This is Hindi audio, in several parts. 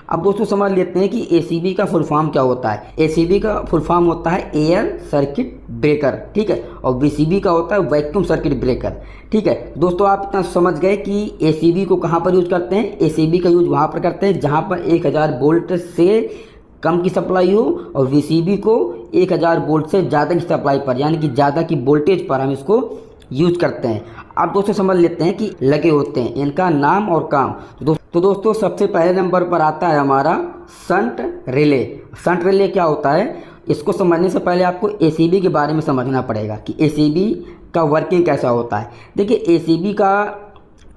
अब दोस्तों समझ लेते हैं कि एसीबी का फुल फॉर्म क्या होता है। एसीबी का फुल फॉर्म होता है एयर सर्किट ब्रेकर, ठीक है, और वीसीबी का होता है वैक्यूम सर्किट ब्रेकर, ठीक है। दोस्तों आप इतना समझ गए कि एसीबी को कहाँ पर यूज करते हैं। एसीबी का यूज वहाँ पर करते हैं जहाँ पर 1000 वोल्ट से कम की सप्लाई हो, और वीसीबी को 1000 वोल्ट से ज़्यादा की सप्लाई पर, यानी कि ज़्यादा की वोल्टेज पर हम इसको यूज करते हैं। अब दोस्तों समझ लेते हैं कि लगे होते हैं इनका नाम और काम। तो दोस्तों सबसे पहले नंबर पर आता है हमारा शंट रिले। शंट रिले क्या होता है, इसको समझने से पहले आपको एसीबी के बारे में समझना पड़ेगा कि एसीबी का वर्किंग कैसा होता है। देखिए एसीबी का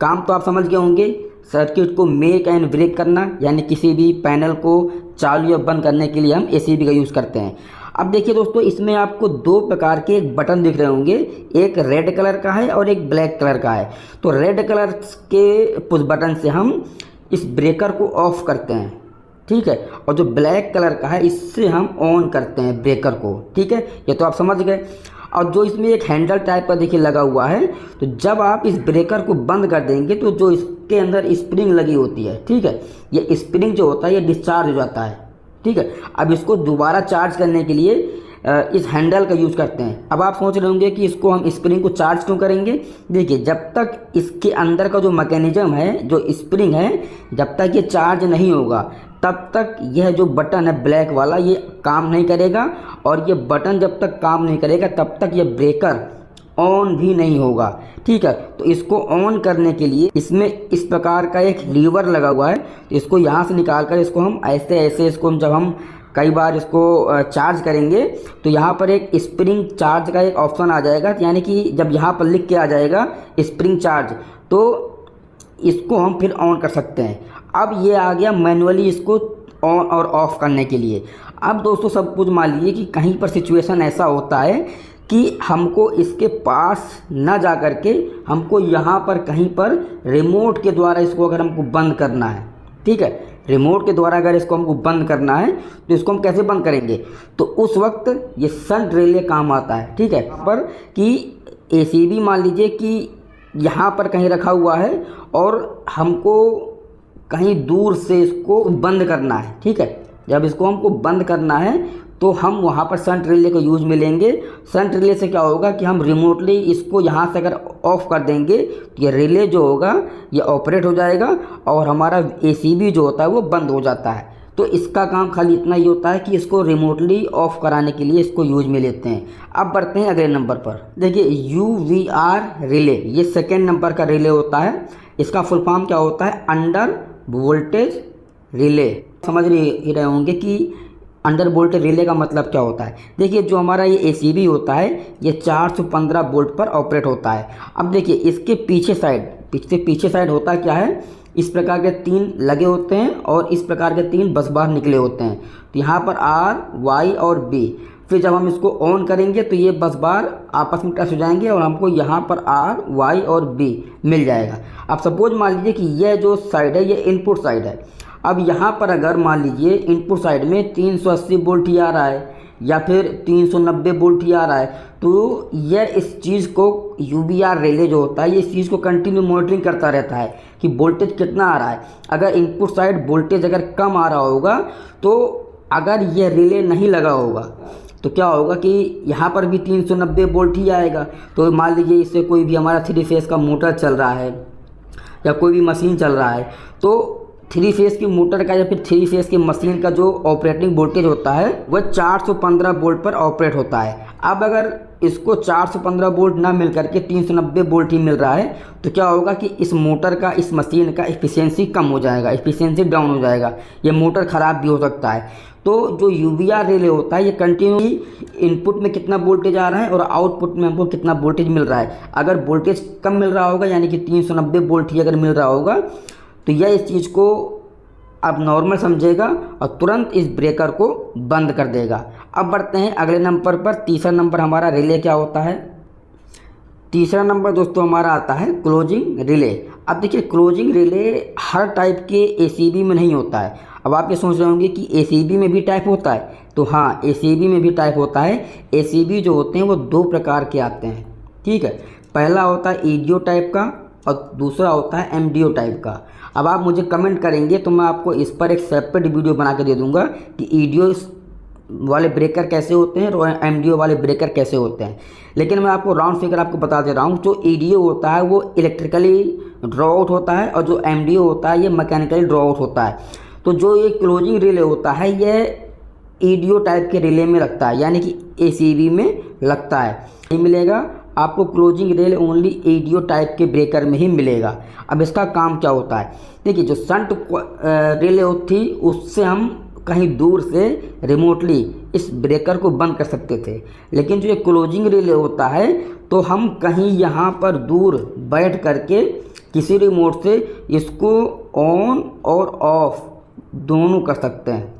काम तो आप समझ गए होंगे, सर्किट को मेक एंड ब्रेक करना, यानी किसी भी पैनल को चालू या बंद करने के लिए हम एसीबी का यूज़ करते हैं। अब देखिए दोस्तों इसमें आपको दो प्रकार के एक बटन दिख रहे होंगे, एक रेड कलर का है और एक ब्लैक कलर का है। तो रेड कलर के पुश बटन से हम इस ब्रेकर को ऑफ करते हैं, ठीक है, और जो ब्लैक कलर का है इससे हम ऑन करते हैं ब्रेकर को, ठीक है, ये तो आप समझ गए। और जो इसमें एक हैंडल टाइप का देखिए लगा हुआ है, तो जब आप इस ब्रेकर को बंद कर देंगे तो जो इसके अंदर स्प्रिंग लगी होती है, ठीक है, ये स्प्रिंग जो होता है ये डिस्चार्ज हो जाता है, ठीक है। अब इसको दोबारा चार्ज करने के लिए इस हैंडल का यूज़ करते हैं। अब आप सोच रहे होंगे कि इसको हम स्प्रिंग को चार्ज क्यों करेंगे। देखिए जब तक इसके अंदर का जो मैकेनिज्म है, जो स्प्रिंग है, जब तक ये चार्ज नहीं होगा तब तक यह जो बटन है ब्लैक वाला ये काम नहीं करेगा, और ये बटन जब तक काम नहीं करेगा तब तक ये ब्रेकर ऑन भी नहीं होगा, ठीक है। तो इसको ऑन करने के लिए इसमें इस प्रकार का एक लीवर लगा हुआ है, तो इसको यहाँ से निकाल कर इसको हम ऐसे ऐसे इसको जब हम कई बार इसको चार्ज करेंगे तो यहाँ पर एक स्प्रिंग चार्ज का एक ऑप्शन आ जाएगा, यानी कि जब यहाँ पर लिख के आ जाएगा स्प्रिंग चार्ज, तो इसको हम फिर ऑन कर सकते हैं। अब ये आ गया मैनुअली इसको ऑन और ऑफ करने के लिए। अब दोस्तों सब कुछ मान लीजिए कि कहीं पर सिचुएशन ऐसा होता है कि हमको इसके पास ना जा कर के हमको यहाँ पर कहीं पर रिमोट के द्वारा इसको अगर हमको बंद करना है, ठीक है, रिमोट के द्वारा अगर इसको हमको बंद करना है तो इसको हम कैसे बंद करेंगे, तो उस वक्त ये शंट रिले काम आता है, ठीक है। पर कि एसीबी मान लीजिए कि यहाँ पर कहीं रखा हुआ है और हमको कहीं दूर से इसको बंद करना है, ठीक है। जब इसको हमको बंद करना है तो हम वहाँ पर शंट रिले को यूज में लेंगे। शंट रिले से क्या होगा कि हम रिमोटली इसको यहाँ से अगर ऑफ कर देंगे तो ये रिले जो होगा ये ऑपरेट हो जाएगा और हमारा एसीबी जो होता है वो बंद हो जाता है। तो इसका काम खाली इतना ही होता है कि इसको रिमोटली ऑफ कराने के लिए इसको यूज में लेते हैं। अब बढ़ते हैं अगले नंबर पर। देखिए UVR रिले, ये सेकेंड नंबर का रिले होता है। इसका फुल फॉर्म क्या होता है, अंडर वोल्टेज रिले। समझ ही रहे होंगे कि अंडर वोल्टेज रिले का मतलब क्या होता है। देखिए जो हमारा ये एसीबी होता है ये 415 वोल्ट पर ऑपरेट होता है। अब देखिए इसके पीछे साइड होता क्या है, इस प्रकार के 3 लगे होते हैं और इस प्रकार के 3 बस बार निकले होते हैं। तो यहाँ पर R, Y और B, फिर जब हम इसको ऑन करेंगे तो ये बस बार आपस में टच हो जाएंगे और हमको यहाँ पर R, Y और B मिल जाएगा। अब सपोज मान लीजिए कि यह जो साइड है ये इनपुट साइड है। अब यहाँ पर अगर मान लीजिए इनपुट साइड में 380 वोल्ट ही आ रहा है या फिर 390 वोल्ट ही आ रहा है, तो यह इस चीज़ को UVR रिले जो होता है ये इस चीज़ को कंटिन्यू मॉनिटरिंग करता रहता है कि वोल्टेज कितना आ रहा है। अगर इनपुट साइड वोल्टेज अगर कम आ रहा होगा, तो अगर यह रिले नहीं लगा होगा तो क्या होगा कि यहाँ पर भी 390 वोल्ट ही आएगा। तो मान लीजिए इससे कोई भी हमारा 3 फेज़ का मोटर चल रहा है या कोई भी मशीन चल रहा है, तो 3 फेज़ की मोटर का या फिर 3 फेज़ की मशीन का जो ऑपरेटिंग वोल्टेज होता है वह 415 वोल्ट पर ऑपरेट होता है। अब अगर इसको 415 वोल्ट ना मिल करके 390 वोल्ट ही मिल रहा है तो क्या होगा कि इस मोटर का, इस मशीन का एफिशिएंसी कम हो जाएगा, एफिशिएंसी डाउन हो जाएगा, ये मोटर ख़राब भी हो सकता है। तो जो UVR रिले होता है ये कंटिन्यू इनपुट में कितना वोल्टेज आ रहा है और आउटपुट में हमको कितना वोल्टेज मिल रहा है। अगर वोल्टेज कम मिल रहा होगा यानी कि 390 वोल्ट ही अगर मिल रहा होगा तो यह इस चीज़ को अब नॉर्मल समझेगा और तुरंत इस ब्रेकर को बंद कर देगा। अब बढ़ते हैं अगले नंबर पर। तीसरा नंबर हमारा रिले क्या होता है। तीसरा नंबर दोस्तों हमारा आता है क्लोजिंग रिले। अब देखिए क्लोजिंग रिले हर टाइप के एसीबी में नहीं होता है। अब आप ये सोच रहे होंगे कि एसीबी में भी टाइप होता है, तो हाँ एसीबी में भी टाइप होता है। एसीबी जो होते हैं वो 2 प्रकार के आते हैं, ठीक है। पहला होता है EDO टाइप का और दूसरा होता है MDO टाइप का। अब आप मुझे कमेंट करेंगे तो मैं आपको इस पर एक सेपरेट वीडियो बना के दे दूंगा कि ईडीओ वाले ब्रेकर कैसे होते हैं और एमडीओ वाले ब्रेकर कैसे होते हैं। लेकिन मैं आपको राउंड फिगर आपको बता दे रहा हूँ, जो ईडीओ होता है वो इलेक्ट्रिकली ड्रॉ आउट होता है और जो एमडीओ होता है ये मैकेनिकली ड्रॉ आउट होता है। तो जो ये क्लोजिंग रिले होता है ये ईडीओ टाइप के रिले में लगता है, यानी कि एसीबी में लगता है। नहीं मिलेगा आपको closing relay only EDO type के ब्रेकर में ही मिलेगा। अब इसका काम क्या होता है, देखिए जो शंट रिले थी उससे हम कहीं दूर से रिमोटली इस ब्रेकर को बंद कर सकते थे, लेकिन जो ये क्लोजिंग रिले होता है तो हम कहीं यहाँ पर दूर बैठ करके किसी रिमोट से इसको ऑन और ऑफ दोनों कर सकते हैं।